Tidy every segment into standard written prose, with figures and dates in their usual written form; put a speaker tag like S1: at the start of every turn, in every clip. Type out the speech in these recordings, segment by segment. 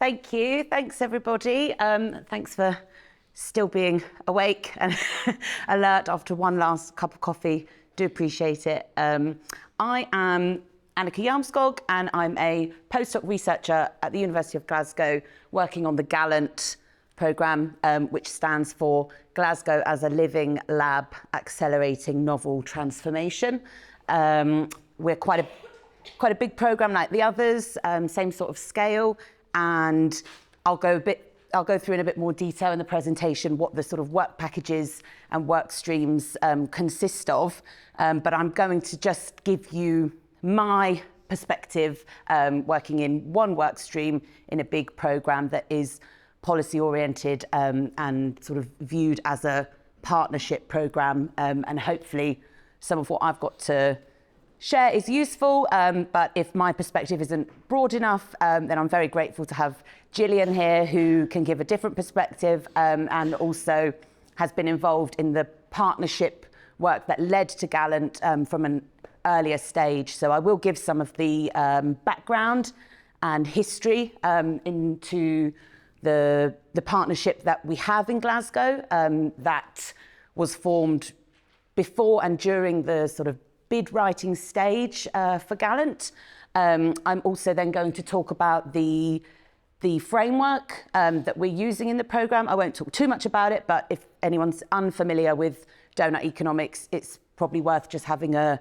S1: Thank you. Thanks, everybody. Thanks for still being awake and alert after one last cup of coffee. Do appreciate it. I am Annika Hjelmskog, and I'm a postdoc researcher at the University of Glasgow working on the GALLANT programme, which stands for Glasgow as a Living Lab Accelerating Novel Transformation. We're quite a big programme like the others, same sort of scale, and I'll go through in a bit more detail in the presentation what the sort of work packages and work streams consist of, but I'm going to just give you my perspective working in one work stream in a big programme that is policy oriented and sort of viewed as a partnership programme, and hopefully some of what I've got to share is useful, but if my perspective isn't broad enough, then I'm very grateful to have Gillian here, who can give a different perspective, and also has been involved in the partnership work that led to GALLANT from an earlier stage. So I will give some of the background and history into the partnership that we have in Glasgow, that was formed before and during the sort of bid writing stage for GALLANT. I'm also then going to talk about the framework that we're using in the programme. I won't talk too much about it, but if anyone's unfamiliar with donut economics, it's probably worth just having a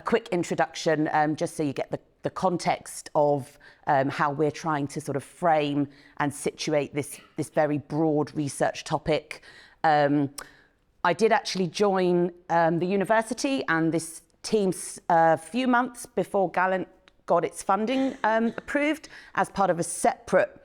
S1: quick introduction, just so you get the context of how we're trying to sort of frame and situate this very broad research topic. I did actually join the university and this team a few months before GALLANT got its funding approved as part of a separate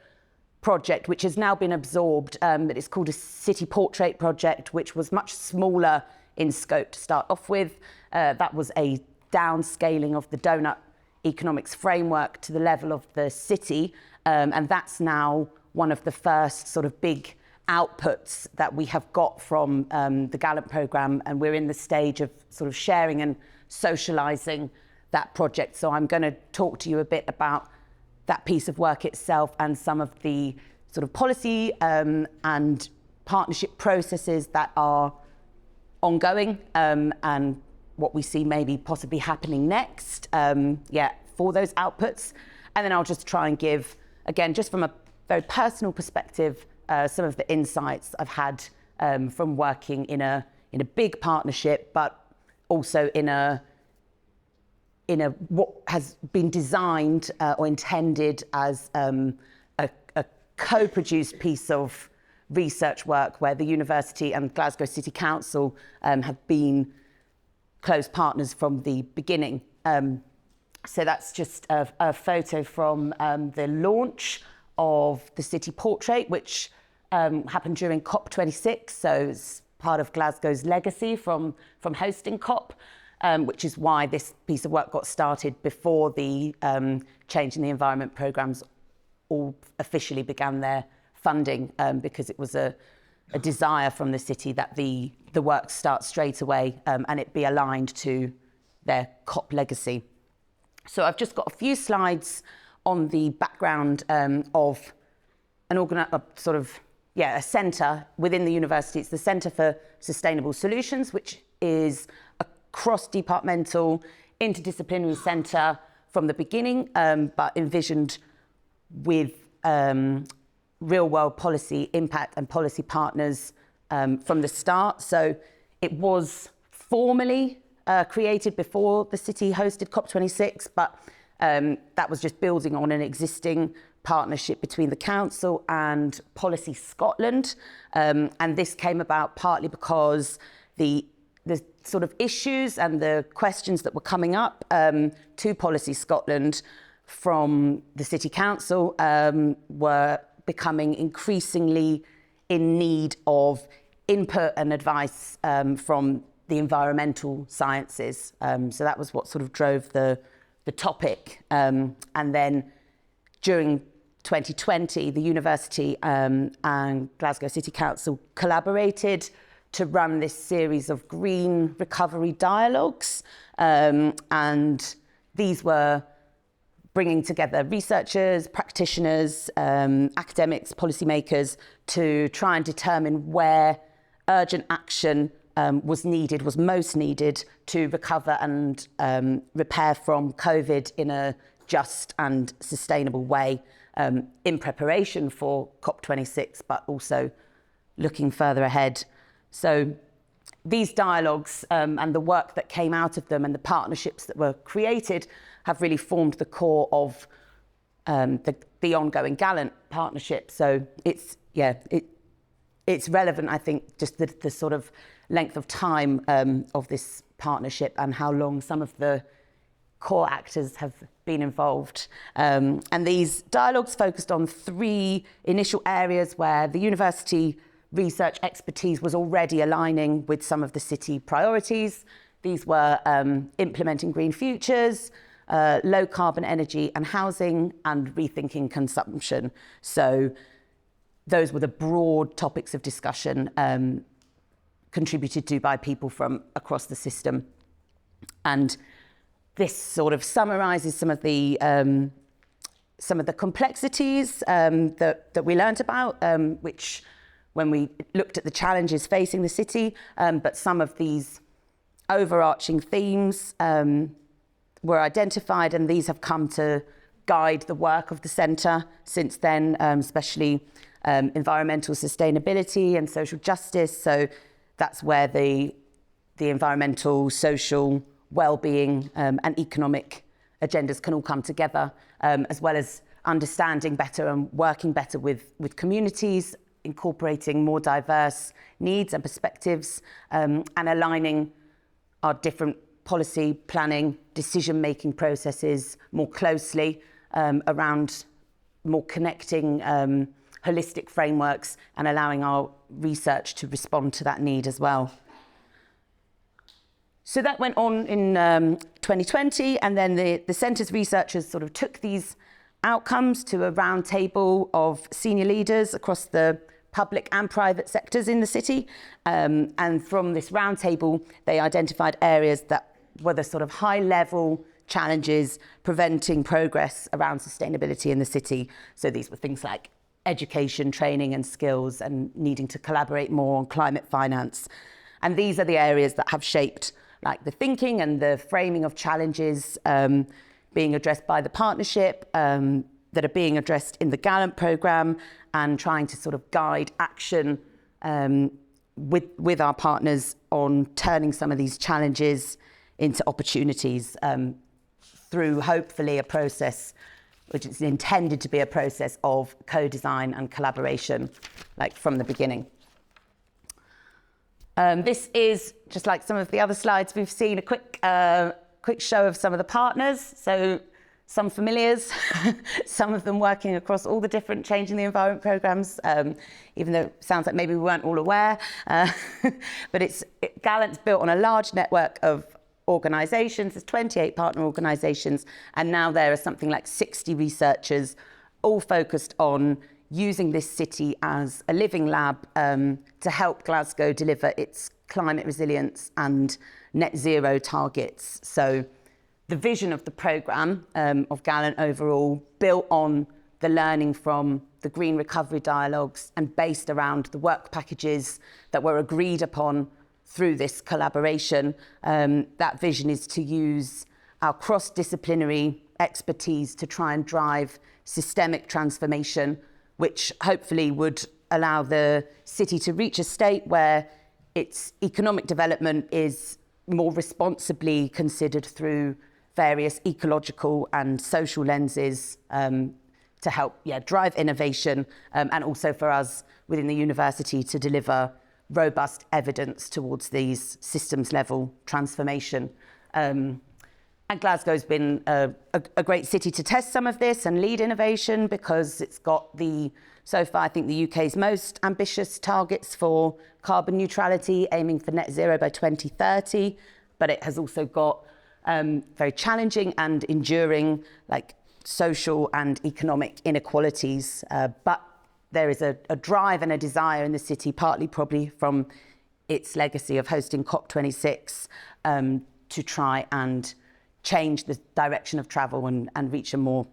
S1: project, which has now been absorbed. It's called a City Portrait project, which was much smaller in scope to start off with. That was a downscaling of the donut economics framework to the level of the city, and that's now one of the first sort of big outputs that we have got from the GALLANT programme, and we're in the stage of sort of sharing and socialising that project. So I'm going to talk to you a bit about that piece of work itself and some of the sort of policy and partnership processes that are ongoing, and what we see maybe possibly happening next for those outputs. And then I'll just try and give, again, just from a very personal perspective, some of the insights I've had from working in a big partnership, but also in a what has been designed or intended as a co-produced piece of research work where the university and Glasgow City Council have been close partners from the beginning. So that's just a photo from the launch of the City Portrait, which happened during COP26. So it's part of Glasgow's legacy from hosting COP, which is why this piece of work got started before the Change in the Environment programmes all officially began their funding, because it was a desire from the city that the work start straight away and it be aligned to their COP legacy. So I've just got a few slides on the background of a centre within the university. It's the Centre for Sustainable Solutions, which is a cross-departmental, interdisciplinary centre from the beginning, but envisioned with real-world policy impact and policy partners from the start. So it was formally created before the city hosted COP26, but that was just building on an existing partnership between the council and Policy Scotland, and this came about partly because the sort of issues and the questions that were coming up to Policy Scotland from the City Council were becoming increasingly in need of input and advice from the environmental sciences. So that was what sort of drove the topic. And then during 2020, the university and Glasgow City Council collaborated to run this series of green recovery dialogues. And these were bringing together researchers, practitioners, academics, policymakers to try and determine where urgent action was most needed to recover and repair from COVID in a just and sustainable way, in preparation for COP26, but also looking further ahead. So these dialogues and the work that came out of them and the partnerships that were created have really formed the core of the ongoing GALLANT partnership. So it's relevant, I think, just the sort of length of time of this partnership and how long some of the core actors have been involved. And these dialogues focused on 3 initial areas where the university research expertise was already aligning with some of the city priorities. These were implementing green futures, low carbon energy and housing, and rethinking consumption. So those were the broad topics of discussion contributed to by people from across the system. And this sort of summarises some of the complexities that we learned about, which when we looked at the challenges facing the city, but some of these overarching themes were identified, and these have come to guide the work of the centre since then, especially environmental sustainability and social justice. So that's where the environmental, social, well-being and economic agendas can all come together, as well as understanding better and working better with communities, incorporating more diverse needs and perspectives, and aligning our different policy, planning, decision-making processes more closely around more connecting holistic frameworks and allowing our research to respond to that need as well. So that went on in 2020, and then the centre's researchers sort of took these outcomes to a round table of senior leaders across the public and private sectors in the city. And from this round table, they identified areas that were the sort of high-level challenges preventing progress around sustainability in the city. So these were things like education, training and skills, and needing to collaborate more on climate finance. And these are the areas that have shaped like the thinking and the framing of challenges being addressed by the partnership, that are being addressed in the GALLANT programme, and trying to sort of guide action with our partners on turning some of these challenges into opportunities through hopefully a process which is intended to be a process of co-design and collaboration, like from the beginning. This is, just like some of the other slides we've seen, a quick show of some of the partners. So some familiars, some of them working across all the different Changing the Environment programmes, even though it sounds like maybe we weren't all aware. But GALLANT's built on a large network of organisations. There's 28 partner organisations, and now there are something like 60 researchers, all focused on using this city as a living lab to help Glasgow deliver its climate resilience and net zero targets. So the vision of the programme of GALLANT overall, built on the learning from the Green Recovery Dialogues and based around the work packages that were agreed upon through this collaboration. That vision is to use our cross-disciplinary expertise to try and drive systemic transformation, which hopefully would allow the city to reach a state where its economic development is more responsibly considered through various ecological and social lenses to help drive innovation, and also for us within the university to deliver robust evidence towards these systems level transformation. And Glasgow's been a great city to test some of this and lead innovation, because it's got so far, I think, the UK's most ambitious targets for carbon neutrality, aiming for net zero by 2030. But it has also got very challenging and enduring social and economic inequalities. But there is a drive and a desire in the city, partly probably from its legacy of hosting COP26, to try and change the direction of travel and reach a more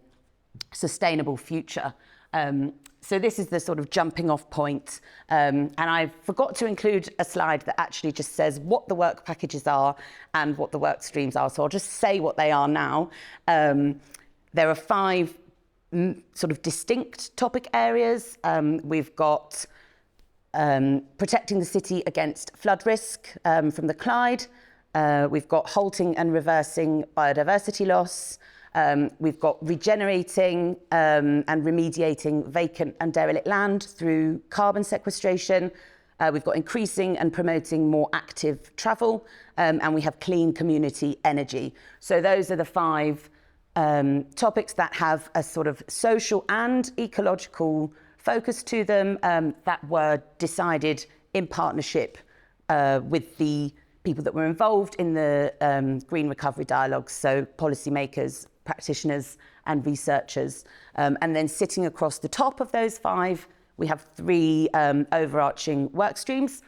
S1: sustainable future. So this is the sort of jumping off point. And I forgot to include a slide that actually just says what the work packages are and what the work streams are. So I'll just say what they are now. There are 5 sort of distinct topic areas. We've got protecting the city against flood risk from the Clyde. We've got halting and reversing biodiversity loss. We've got regenerating and remediating vacant and derelict land through carbon sequestration. We've got increasing and promoting more active travel. And we have clean community energy. So those are the 5 topics that have a sort of social and ecological focus to them that were decided in partnership with the people that were involved in the Green Recovery Dialogues, so policymakers, practitioners and researchers. And then sitting across the top of those 5, we have 3 overarching work streams.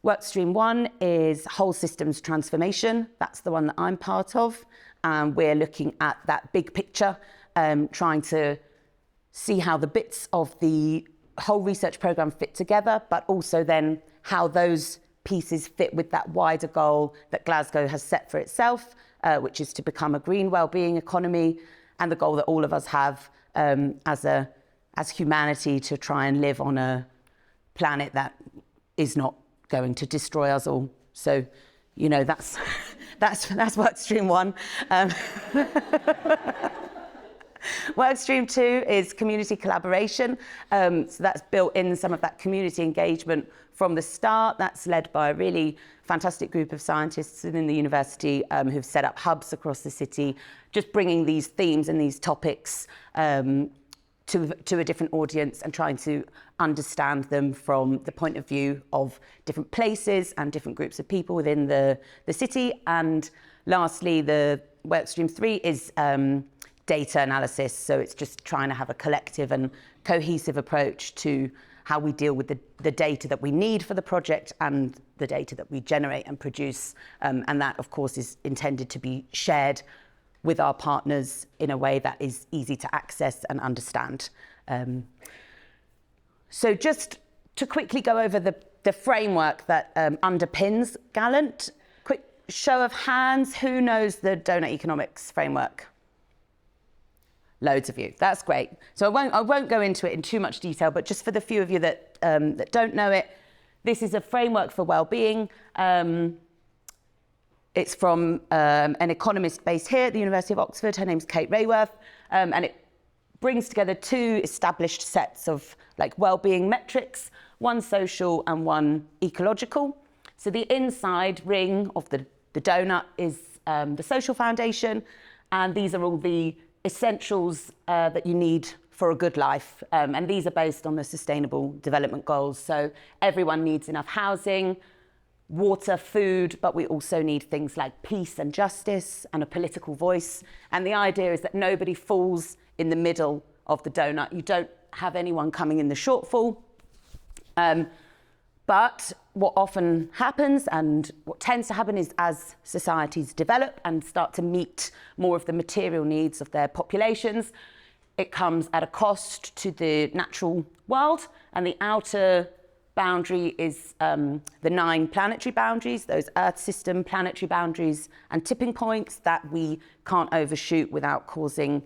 S1: Work stream 1 is whole systems transformation. That's the one that I'm part of. And we're looking at that big picture, trying to see how the bits of the whole research programme fit together, but also then how those pieces fit with that wider goal that Glasgow has set for itself, which is to become a green wellbeing economy, and the goal that all of us have as humanity to try and live on a planet that is not going to destroy us all. So, you know, that's work stream 1. Work stream 2 is community collaboration. So that's built in some of that community engagement from the start. That's led by a really fantastic group of scientists within the university who've set up hubs across the city, just bringing these themes and these topics to a different audience and trying to understand them from the point of view of different places and different groups of people within the city. And lastly, the work stream 3 is data analysis. So it's just trying to have a collective and cohesive approach to how we deal with the data that we need for the project and the data that we generate and produce. And that, of course, is intended to be shared with our partners in a way that is easy to access and understand. So just to quickly go over the framework that underpins GALLANT, quick show of hands, who knows the donut economics framework? Loads of you, that's great. So I won't go into it in too much detail, but just for the few of you that don't know it, this is a framework for well-being. It's from an economist based here at the University of Oxford. Her name's Kate Rayworth, and it brings together 2 established sets of like well-being metrics, one social and one ecological. So the inside ring of the donut is the social foundation, and these are all the essentials that you need for a good life. And these are based on the Sustainable Development Goals. So everyone needs enough housing, water, food, but we also need things like peace and justice and a political voice. And the idea is that nobody falls in the middle of the donut. You don't have anyone coming in the shortfall. But what often happens and what tends to happen is as societies develop and start to meet more of the material needs of their populations, it comes at a cost to the natural world, and the outer boundary is the 9 planetary boundaries, those Earth system planetary boundaries and tipping points that we can't overshoot without causing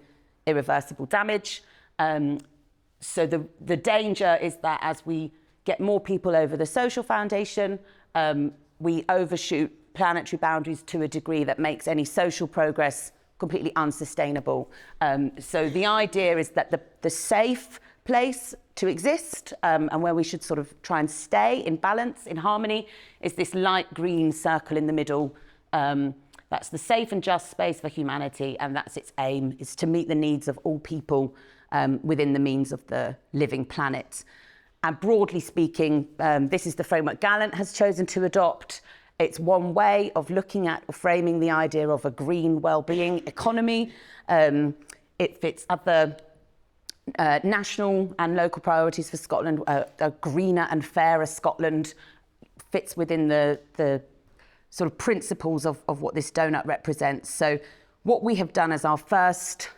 S1: irreversible damage. So the danger is that as we get more people over the social foundation, we overshoot planetary boundaries to a degree that makes any social progress completely unsustainable. So the idea is that the safe place to exist and where we should sort of try and stay in balance, in harmony, is this light green circle in the middle. That's the safe and just space for humanity, and that's its aim, is to meet the needs of all people within the means of the living planet. And broadly speaking, this is the framework GALLANT has chosen to adopt. It's one way of looking at or framing the idea of a green well-being economy. It fits other national and local priorities for Scotland. A greener and fairer Scotland fits within the sort of principles of what this donut represents. So what we have done as our first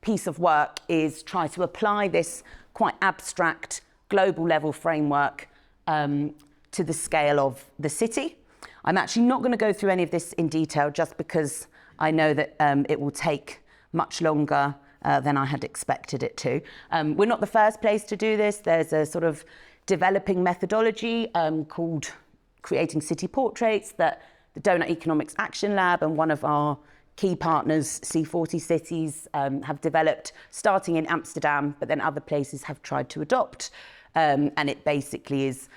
S1: piece of work is try to apply this quite abstract global level framework to the scale of the city. I'm actually not going to go through any of this in detail just because I know that it will take much longer than I had expected it to. We're not the first place to do this. There's a sort of developing methodology called Creating City Portraits that the Donut Economics Action Lab and one of our key partners, C40 Cities, have developed, starting in Amsterdam, but then other places have tried to adopt. And it basically is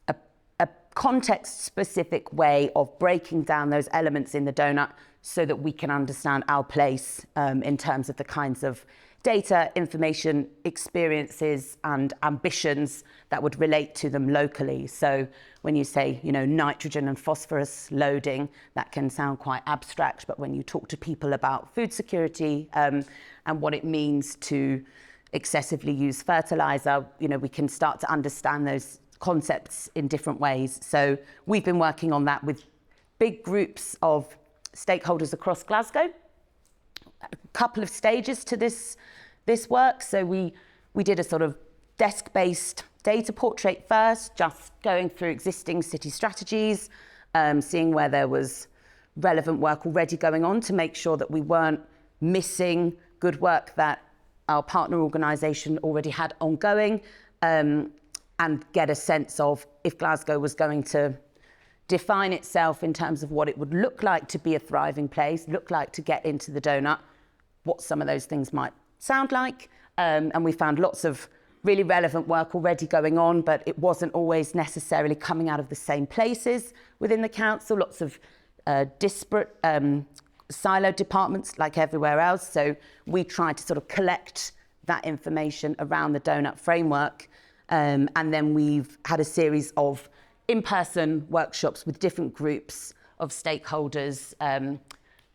S1: a context-specific way of breaking down those elements in the donut so that we can understand our place in terms of the kinds of data, information, experiences and ambitions that would relate to them locally. So when you say, nitrogen and phosphorus loading, that can sound quite abstract, but when you talk to people about food security and what it means to excessively use fertilizer, we can start to understand those concepts in different ways. So we've been working on that with big groups of stakeholders across Glasgow. A couple of stages to this work. So we did a sort of desk-based data portrait first, just going through existing city strategies, seeing where there was relevant work already going on to make sure that we weren't missing good work that our partner organisation already had ongoing, and get a sense of if Glasgow was going to define itself in terms of what it would look like to be a thriving place, look like to get into the donut, what some of those things might sound like. And we found lots of really relevant work already going on, but it wasn't always necessarily coming out of the same places within the council, lots of disparate siloed departments like everywhere else. So we tried to sort of collect that information around the donut framework. And then we've had a series of in-person workshops with different groups of stakeholders,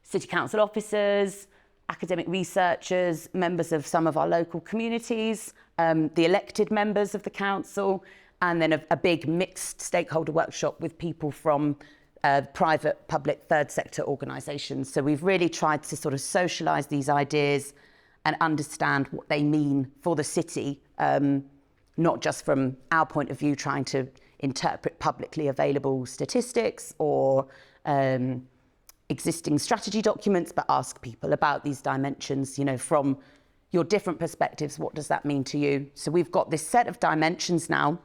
S1: city council officers, academic researchers, members of some of our local communities, the elected members of the council, and then a big mixed stakeholder workshop with people from private, public, third sector organisations. So we've really tried to sort of socialise these ideas and understand what they mean for the city, not just from our point of view, trying to interpret publicly available statistics or existing strategy documents, but ask people about these dimensions, from your different perspectives, what does that mean to you? So we've got this set of dimensions now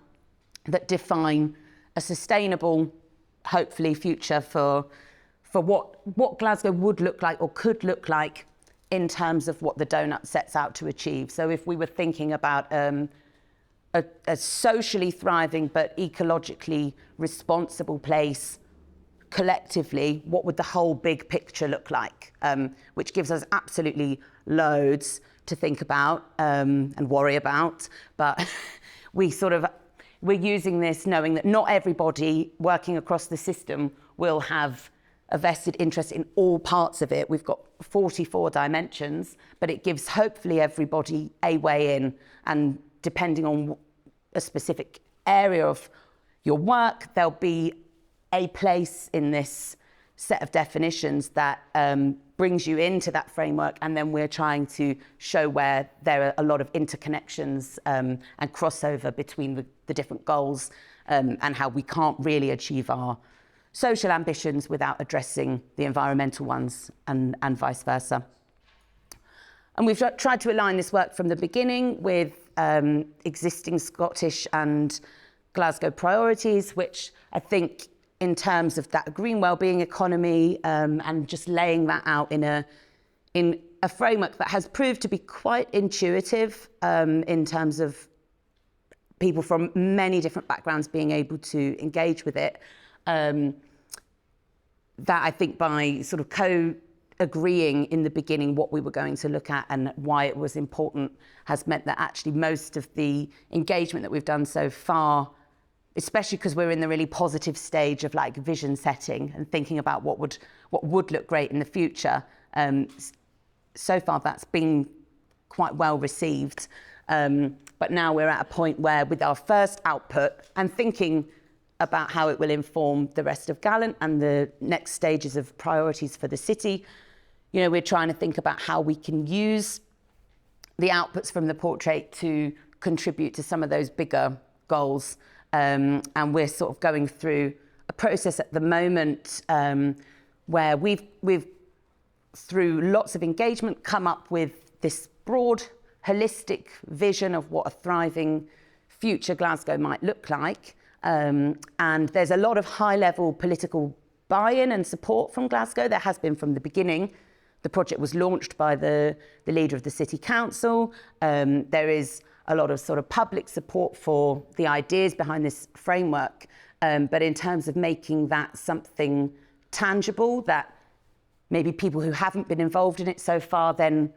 S1: that define a sustainable, hopefully, future for what Glasgow would look like or could look like in terms of what the donut sets out to achieve. So if we were thinking about a socially thriving but ecologically responsible place collectively, what would the whole big picture look like? Which gives us absolutely loads to think about and worry about. But we're using this knowing that not everybody working across the system will have a vested interest in all parts of it. We've got 44 dimensions, but it gives hopefully everybody a way in, and depending on a specific area of your work, there'll be a place in this set of definitions that brings you into that framework, and then we're trying to show where there are a lot of interconnections and crossover between the different goals, and how we can't really achieve our social ambitions without addressing the environmental ones, and vice versa. And we've tried to align this work from the beginning with existing Scottish and Glasgow priorities, which I think in terms of that green wellbeing economy, and just laying that out in a framework that has proved to be quite intuitive in terms of people from many different backgrounds being able to engage with it. That I think by sort of co-agreeing in the beginning what we were going to look at and why it was important has meant that actually most of the engagement that we've done so far, especially because we're in the really positive stage of like vision setting and thinking about what would look great in the future. So far that's been quite well received. But now we're at a point where with our first output and thinking about how it will inform the rest of Gallant and the next stages of priorities for the city, we're trying to think about how we can use the outputs from the portrait to contribute to some of those bigger goals. And we're sort of going through a process at the moment where we've through lots of engagement come up with this broad holistic vision of what a thriving future Glasgow might look like. And there's a lot of high-level political buy-in and support from Glasgow. There has been from the beginning. The project was launched by the leader of the City Council. There is a lot of sort of public support for the ideas behind this framework. But in terms of making that something tangible that maybe people who haven't been involved in it so far then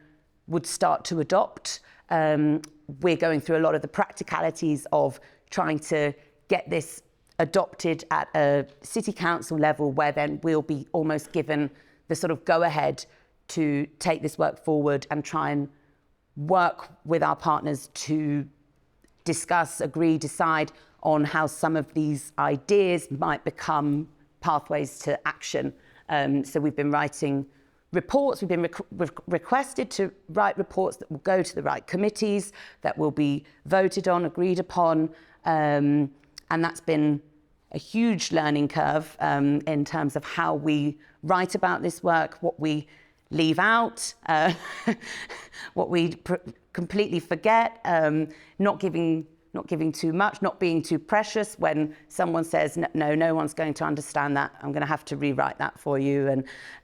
S1: would start to adopt, we're going through a lot of the practicalities of trying to get this adopted at a city council level, where then we'll be almost given the sort of go-ahead to take this work forward and try and work with our partners to discuss, agree, decide on how some of these ideas might become pathways to action. So we've been writing reports, we've been requested to write reports that will go to the right committees, that will be voted on, agreed upon, and that's been a huge learning curve in terms of how we write about this work, what we leave out, what we completely forget, not giving too much, not being too precious when someone says, no one's going to understand that, I'm going to have to rewrite that for you.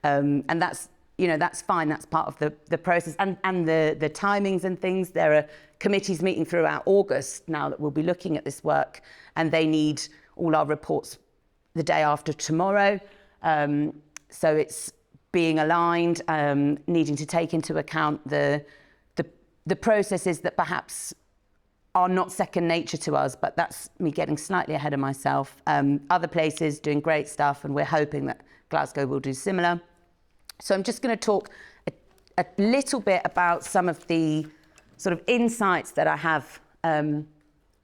S1: And that's, that's fine, that's part of the process. And the timings and things, there are committees meeting throughout August now that will be looking at this work, and they need all our reports the day after tomorrow. So it's being aligned, needing to take into account the processes that perhaps are not second nature to us, but that's me getting slightly ahead of myself. Other places doing great stuff, and we're hoping that Glasgow will do similar. So I'm just going to talk a little bit about some of the sort of insights that I have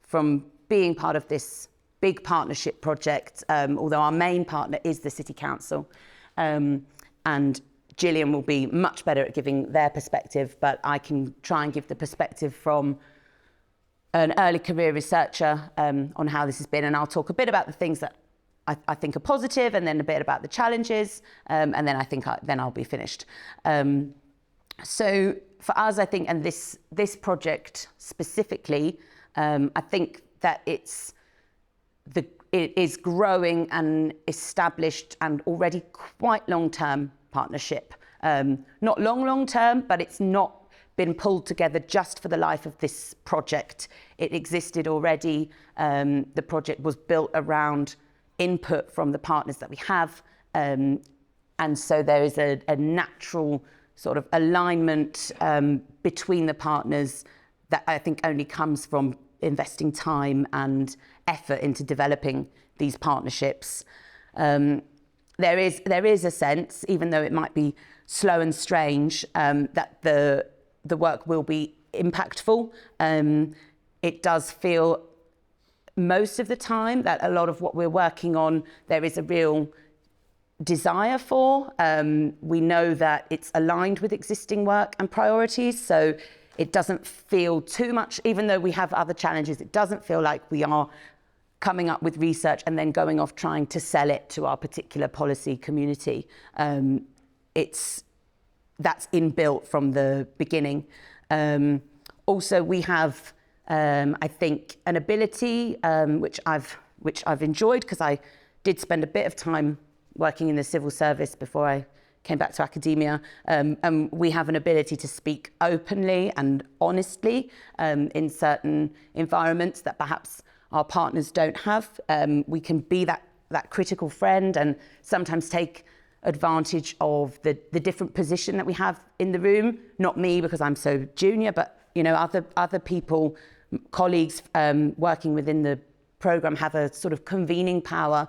S1: from being part of this big partnership project, although our main partner is the City Council. And Gillian will be much better at giving their perspective, but I can try and give the perspective from an early career researcher on how this has been, and I'll talk a bit about the things that I think are positive, and then a bit about the challenges, and then I think then I'll be finished. So for us, I think, and this project specifically, I think that it is growing and established and already quite long-term partnership. Not long-term, but it's not been pulled together just for the life of this project. It existed already. The project was built around input from the partners that we have. And so there is a natural sort of alignment between the partners that I think only comes from investing time and effort into developing these partnerships. There is a sense, even though it might be slow and strange, that the work will be impactful. It does feel most of the time that a lot of what we're working on, there is a real desire for. We know that it's aligned with existing work and priorities, so it doesn't feel too much, even though we have other challenges, it doesn't feel like we are coming up with research and then going off trying to sell it to our particular policy community. That's inbuilt from the beginning. Also, we have, I think, an ability which I've enjoyed, because I did spend a bit of time working in the civil service before I came back to academia. And we have an ability to speak openly and honestly in certain environments that perhaps our partners don't have. We can be that critical friend and sometimes take advantage of the different position that we have in the room. Not me, because I'm so junior, but other people, colleagues working within the programme have a sort of convening power,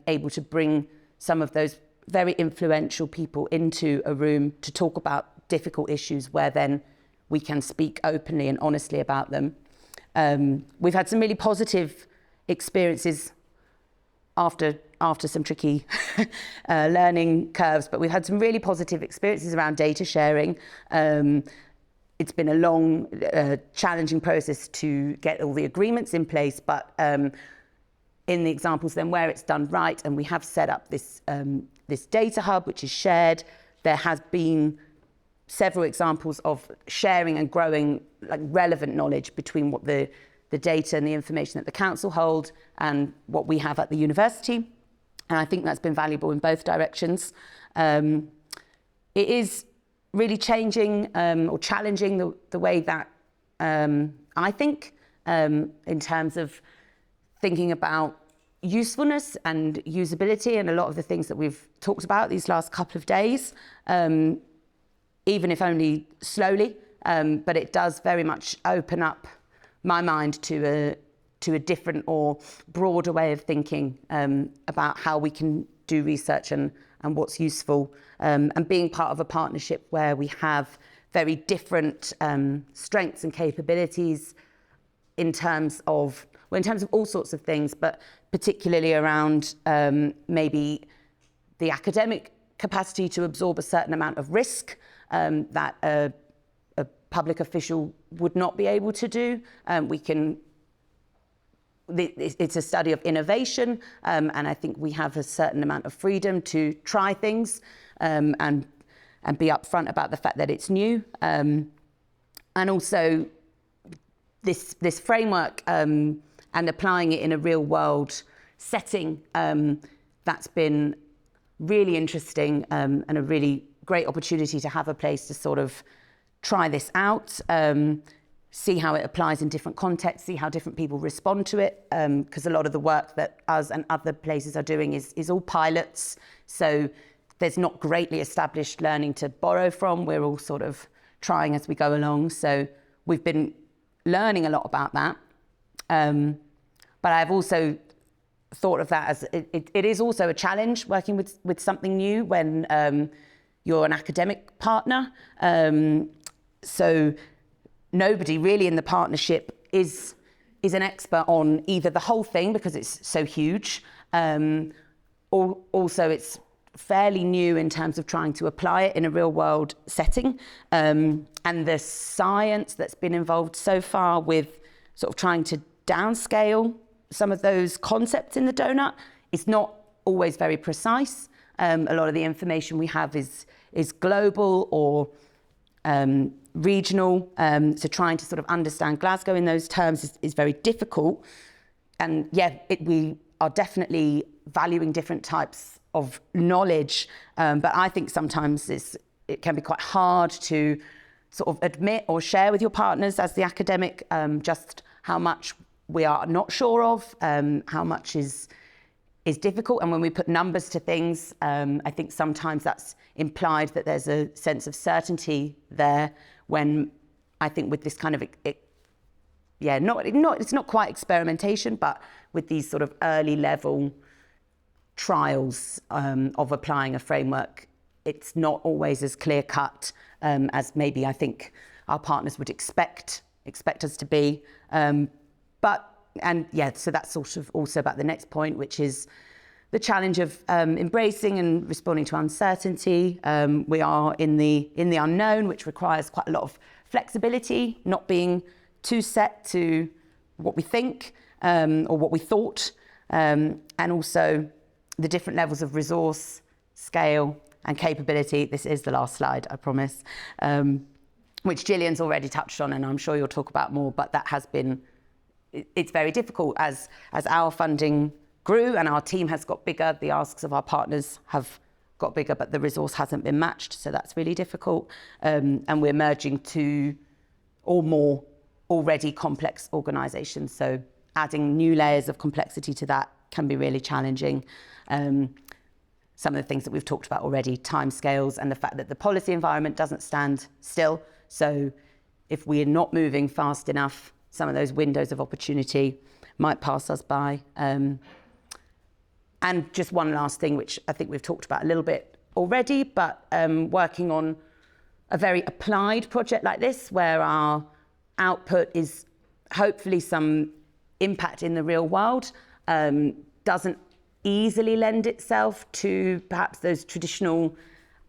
S1: able to bring some of those very influential people into a room to talk about difficult issues, where then we can speak openly and honestly about them. We've had some really positive experiences after some tricky learning curves, but we've had some really positive experiences around data sharing. it's been a long, challenging process to get all the agreements in place, but in the examples then where it's done right, and we have set up this this data hub which is shared, there has been several examples of sharing and growing like relevant knowledge between what the data and the information that the council hold and what we have at the university. And I think that's been valuable in both directions. It is really changing or challenging the way that I think in terms of thinking about usefulness and usability and a lot of the things that we've talked about these last couple of days, even if only slowly, but it does very much open up my mind to a different or broader way of thinking about how we can do research and what's useful, and being part of a partnership where we have very different strengths and capabilities in terms of all sorts of things, but particularly around maybe the academic capacity to absorb a certain amount of risk that a public official would not be able to do. It's a study of innovation, and I think we have a certain amount of freedom to try things and be upfront about the fact that it's new. And also this framework and applying it in a real world setting, that's been really interesting and a really great opportunity to have a place to sort of try this out, see how it applies in different contexts, see how different people respond to it, because a lot of the work that us and other places are doing is all pilots, so there's not greatly established learning to borrow from. We're all sort of trying as we go along, so we've been learning a lot about that, but I've also thought of that as it is also a challenge working with something new when you're an academic partner, so nobody really in the partnership is an expert on either the whole thing because it's so huge, or also it's fairly new in terms of trying to apply it in a real world setting, and the science that's been involved so far with sort of trying to downscale some of those concepts in the donut is not always very precise. A lot of the information we have is global or regional, so trying to sort of understand Glasgow in those terms is very difficult. And yeah, we are definitely valuing different types of knowledge, but I think sometimes it can be quite hard to sort of admit or share with your partners as the academic just how much we are not sure of, how much is difficult. And when we put numbers to things, I think sometimes that's implied that there's a sense of certainty there, when I think with this kind of, it's not quite experimentation, but with these sort of early level trials of applying a framework, it's not always as clear cut as maybe I think our partners would expect us to be. So that's sort of also about the next point, which is the challenge of embracing and responding to uncertainty. We are in the unknown, which requires quite a lot of flexibility, not being too set to what we think or what we thought, and also the different levels of resource, scale, and capability. This is the last slide, I promise, which Gillian's already touched on, and I'm sure you'll talk about more, but that has been, it's very difficult as our funding grew and our team has got bigger, the asks of our partners have got bigger, but the resource hasn't been matched, so that's really difficult. And we're merging two or more already complex organisations, so adding new layers of complexity to that can be really challenging. Some of the things that we've talked about already, timescales and the fact that the policy environment doesn't stand still. So if we're not moving fast enough, some of those windows of opportunity might pass us by. And just one last thing, which I think we've talked about a little bit already, but working on a very applied project like this, where our output is hopefully some impact in the real world, doesn't easily lend itself to perhaps those traditional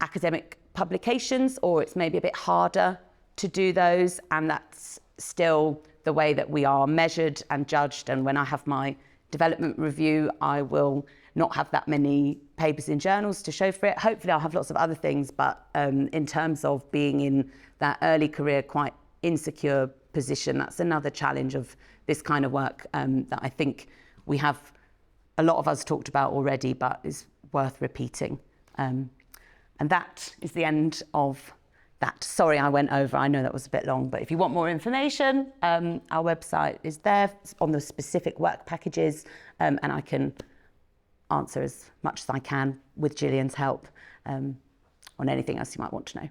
S1: academic publications, or it's maybe a bit harder to do those, and that's still the way that we are measured and judged. And when I have my development review, I will not have that many papers in journals to show for it. Hopefully I'll have lots of other things, but in terms of being in that early career, quite insecure position, that's another challenge of this kind of work that I think we have a lot of us talked about already, but is worth repeating. And that is the end of that. Sorry, I went over. I know that was a bit long, but if you want more information, our website is there on the specific work packages, and I can answer as much as I can with Gillian's help on anything else you might want to know.